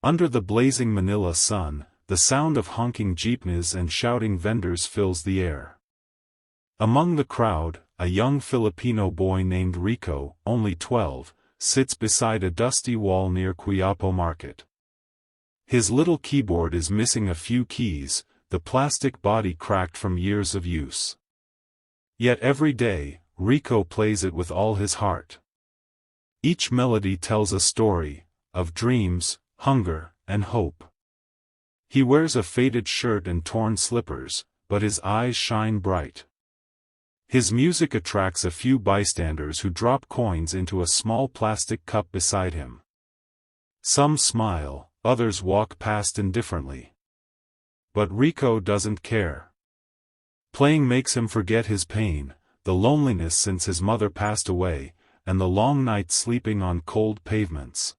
Under the blazing Manila sun, the sound of honking jeepneys and shouting vendors fills the air. Among the crowd, a young Filipino boy named Rico, only 12, sits beside a dusty wall near Quiapo Market. His little keyboard is missing a few keys, the plastic body cracked from years of use. Yet every day, Rico plays it with all his heart. Each melody tells a story, of dreams, hunger, and hope. He wears a faded shirt and torn slippers, but his eyes shine bright. His music attracts a few bystanders who drop coins into a small plastic cup beside him. Some smile, others walk past indifferently. But Rico doesn't care. Playing makes him forget his pain, the loneliness since his mother passed away, and the long nights sleeping on cold pavements.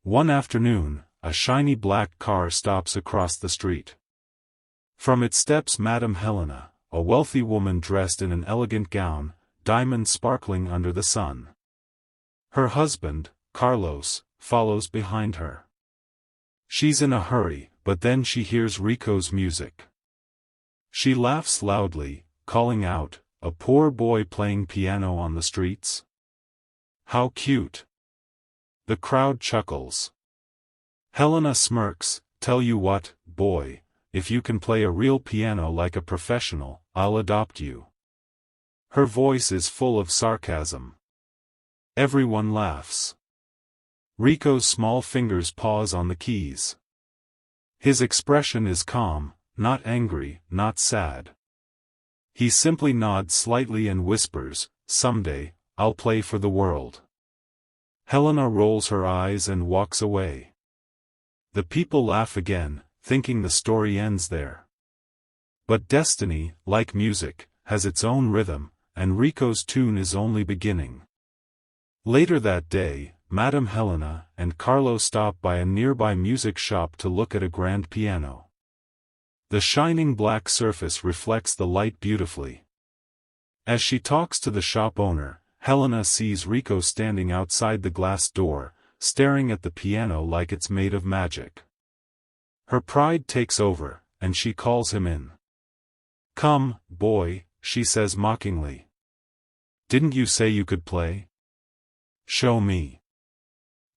One afternoon, a shiny black car stops across the street. From it steps Madame Helena, a wealthy woman dressed in an elegant gown, diamonds sparkling under the sun. Her husband, Carlos, follows behind her. She's in a hurry, but then she hears Rico's music. She laughs loudly, calling out, "A poor boy playing piano on the streets? How cute!" The crowd chuckles. Helena smirks, "Tell you what, boy, if you can play a real piano like a professional, I'll adopt you." Her voice is full of sarcasm. Everyone laughs. Rico's small fingers pause on the keys. His expression is calm, not angry, not sad. He simply nods slightly and whispers, "Someday, I'll play for the world." Helena rolls her eyes and walks away. The people laugh again, thinking the story ends there. But destiny, like music, has its own rhythm, and Rico's tune is only beginning. Later that day, Madame Helena and Carlo stop by a nearby music shop to look at a grand piano. The shining black surface reflects the light beautifully. As she talks to the shop owner, Helena sees Rico standing outside the glass door, staring at the piano like it's made of magic. Her pride takes over, and she calls him in. "Come, boy," she says mockingly. "Didn't you say you could play? Show me."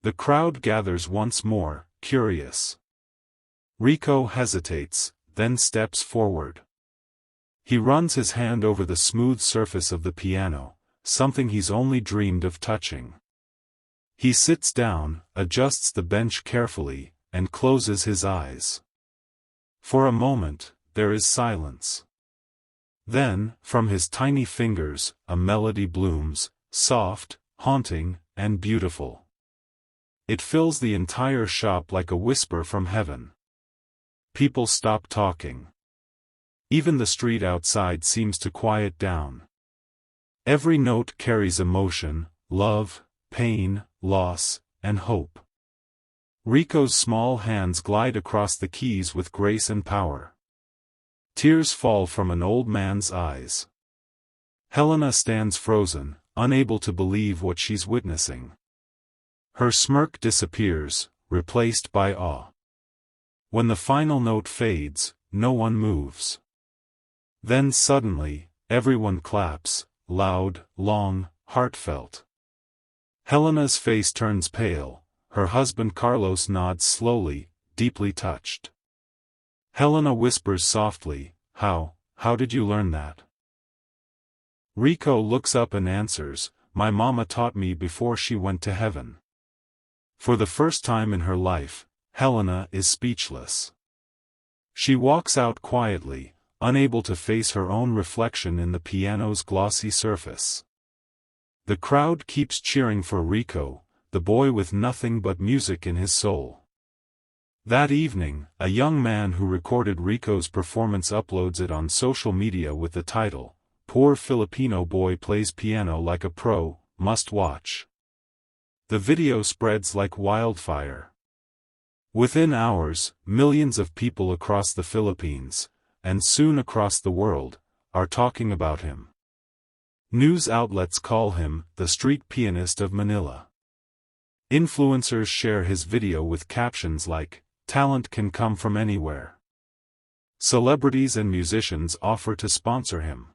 The crowd gathers once more, curious. Rico hesitates, then steps forward. He runs his hand over the smooth surface of the piano, something he's only dreamed of touching. He sits down, adjusts the bench carefully, and closes his eyes. For a moment, there is silence. Then, from his tiny fingers, a melody blooms, soft, haunting, and beautiful. It fills the entire shop like a whisper from heaven. People stop talking. Even the street outside seems to quiet down. Every note carries emotion, love, pain, loss, and hope. Rico's small hands glide across the keys with grace and power. Tears fall from an old man's eyes. Helena stands frozen, unable to believe what she's witnessing. Her smirk disappears, replaced by awe. When the final note fades, no one moves. Then suddenly, everyone claps, loud, long, heartfelt. Helena's face turns pale, her husband Carlos nods slowly, deeply touched. Helena whispers softly, how did you learn that?" Rico looks up and answers, "My mama taught me before she went to heaven." For the first time in her life, Helena is speechless. She walks out quietly, unable to face her own reflection in the piano's glossy surface. The crowd keeps cheering for Rico, the boy with nothing but music in his soul. That evening, a young man who recorded Rico's performance uploads it on social media with the title, "Poor Filipino Boy Plays Piano Like a Pro, Must Watch." The video spreads like wildfire. Within hours, millions of people across the Philippines, and soon across the world, are talking about him. News outlets call him the street pianist of Manila. Influencers share his video with captions like, "Talent can come from anywhere." Celebrities and musicians offer to sponsor him.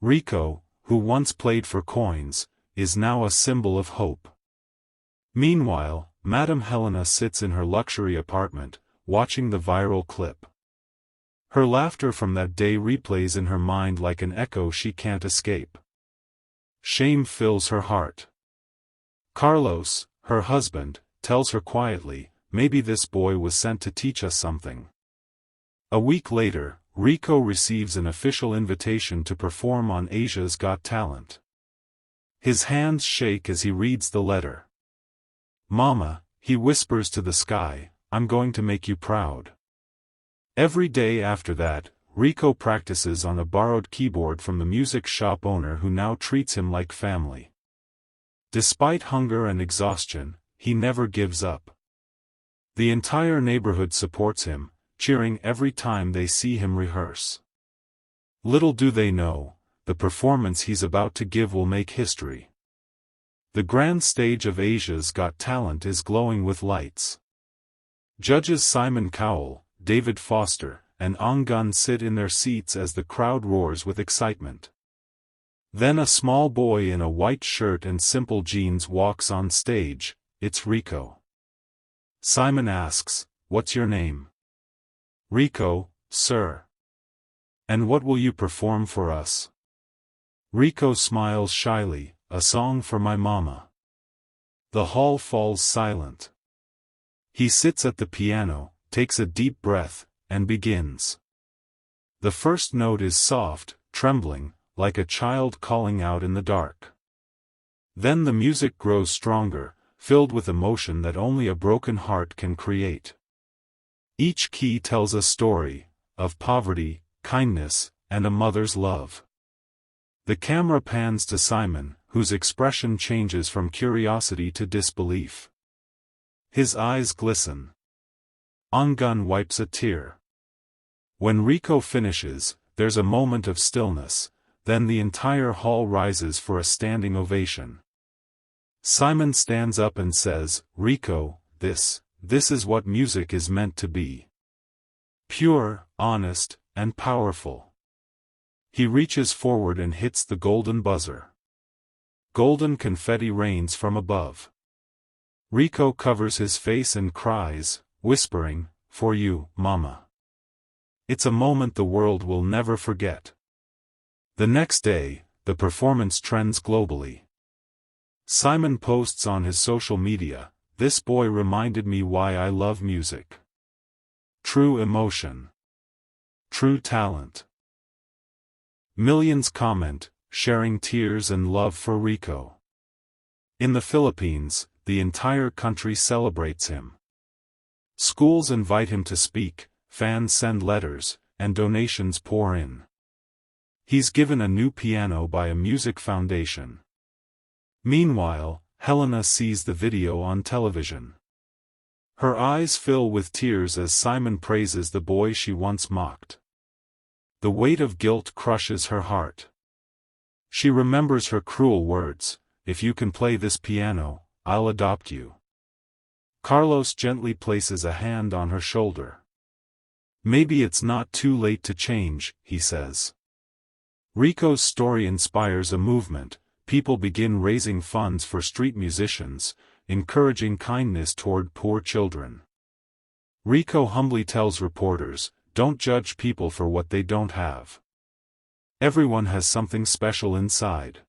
Rico, who once played for coins, is now a symbol of hope. Meanwhile, Madame Helena sits in her luxury apartment, watching the viral clip. Her laughter from that day replays in her mind like an echo she can't escape. Shame fills her heart. Carlos, her husband, tells her quietly, "Maybe this boy was sent to teach us something." A week later, Rico receives an official invitation to perform on Asia's Got Talent. His hands shake as he reads the letter. "Mama," he whispers to the sky, "I'm going to make you proud." Every day after that, Rico practices on a borrowed keyboard from the music shop owner who now treats him like family. Despite hunger and exhaustion, he never gives up. The entire neighborhood supports him, cheering every time they see him rehearse. Little do they know, the performance he's about to give will make history. The grand stage of Asia's Got Talent is glowing with lights. Judges Simon Cowell, David Foster, and Ong Gun sit in their seats as the crowd roars with excitement. Then a small boy in a white shirt and simple jeans walks on stage. It's Rico. Simon asks, "What's your name?" "Rico, sir." "And what will you perform for us?" Rico smiles shyly, "A song for my mama." The hall falls silent. He sits at the piano, takes a deep breath, and begins. The first note is soft, trembling, like a child calling out in the dark. Then the music grows stronger, filled with emotion that only a broken heart can create. Each key tells a story, of poverty, kindness, and a mother's love. The camera pans to Simon, whose expression changes from curiosity to disbelief. His eyes glisten. Ongun wipes a tear. When Rico finishes, there's a moment of stillness, then the entire hall rises for a standing ovation. Simon stands up and says, "Rico, this is what music is meant to be. Pure, honest, and powerful." He reaches forward and hits the golden buzzer. Golden confetti rains from above. Rico covers his face and cries, whispering, "For you, Mama." It's a moment the world will never forget. The next day, the performance trends globally. Simon posts on his social media, "This boy reminded me why I love music. True emotion. True talent." Millions comment, sharing tears and love for Rico. In the Philippines, the entire country celebrates him. Schools invite him to speak, fans send letters, and donations pour in. He's given a new piano by a music foundation. Meanwhile, Helena sees the video on television. Her eyes fill with tears as Simon praises the boy she once mocked. The weight of guilt crushes her heart. She remembers her cruel words, "If you can play this piano, I'll adopt you." Carlos gently places a hand on her shoulder. "Maybe it's not too late to change," he says. Rico's story inspires a movement. People begin raising funds for street musicians, encouraging kindness toward poor children. Rico humbly tells reporters, "Don't judge people for what they don't have. Everyone has something special inside."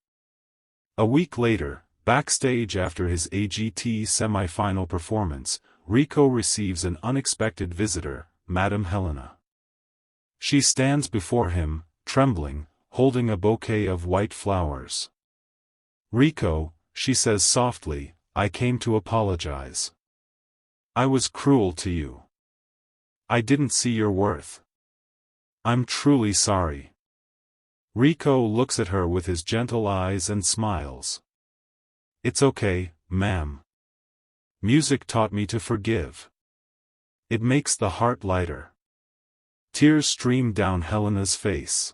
A week later, backstage after his AGT semi-final performance, Rico receives an unexpected visitor, Madame Helena. She stands before him, trembling, holding a bouquet of white flowers. "Rico," she says softly, "I came to apologize. I was cruel to you. I didn't see your worth. I'm truly sorry." Rico looks at her with his gentle eyes and smiles. "It's okay, ma'am. Music taught me to forgive. It makes the heart lighter." Tears stream down Helena's face.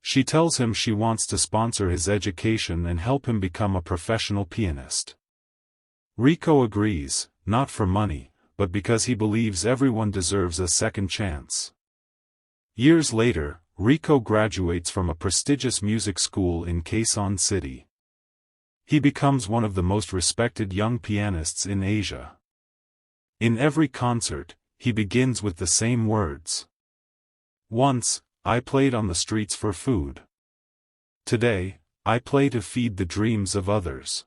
She tells him she wants to sponsor his education and help him become a professional pianist. Rico agrees, not for money, but because he believes everyone deserves a second chance. Years later, Rico graduates from a prestigious music school in Quezon City. He becomes one of the most respected young pianists in Asia. In every concert, he begins with the same words. Once, I played on the streets for food. Today, I play to feed the dreams of others.